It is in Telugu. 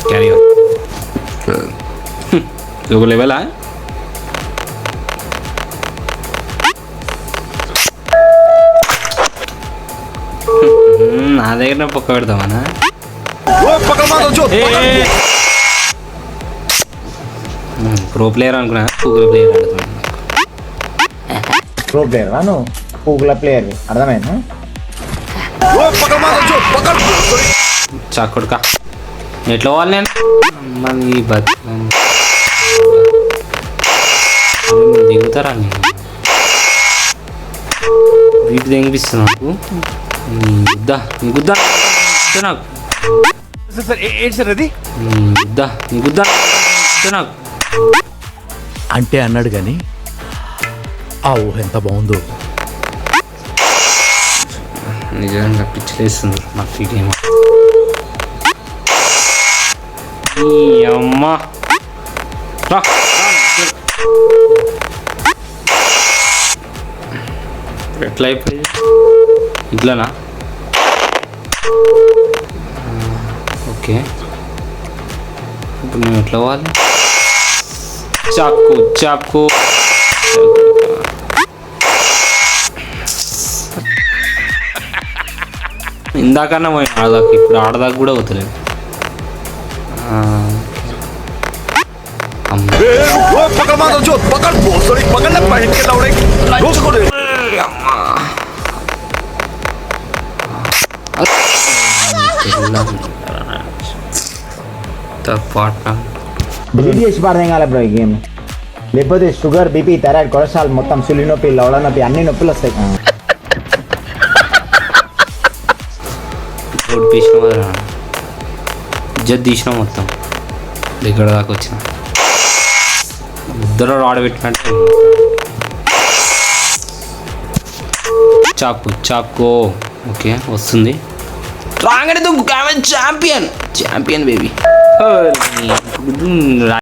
క్యారీ ఒక లెవెలా నా దగ్గర పక్క పెడతామన్నా ప్రో ప్లేయర్ అనుకున్నా గూగుల్ ప్లేయర్ ఆడుతున్నా ప్రో ప్లేయర్ నువ్వు గూగుల్ ప్లేయర్ అర్థమైందా చాకొడుకా ఎట్లా వాళ్ళు నేను మన ఈ దిగుతారా నేను వీటి తెగిపిస్తున్నా నాకు గుద్దా నీ గుద్దా నాకు ఏంటి సార్ అది గుద్దా నీ గుద్దా నాకు అంటే అన్నాడు కానీ ఆ ఊహ ఎంత బాగుందో నిజంగా పిచ్చిలేస్తుంది నాకు ఈ గేమ్ అమ్మా ఎట్లా అయిపోయింది ఇట్లానా ఓకే ఇప్పుడు మేము ఎట్లా పోవాలి చాకు చాకు ఇందాకన్నా పోయిన ఆడదాకా ఇప్పుడు ఆడదాకా కూడా అవుతలేదు డిలీట్ చేసి పాడదేం కాలే బ్రో ఈ గేమ్ లేకపోతే షుగర్ బీపీ థైరాయిడ్ కొలెస్ట్రాల్ మొత్తం సులి నొప్పి లవడ నొప్పి అన్ని నొప్పులు వస్తాయి ఇజ్జత్ తీసిన మొత్తం దగ్గర దాకా వచ్చిన ఇద్దరు ఆడబెట్టినట్టు చాకు చాకో ఓకే వస్తుంది రాగానే ఛాంపియన్ ఛాంపియన్ బేబీ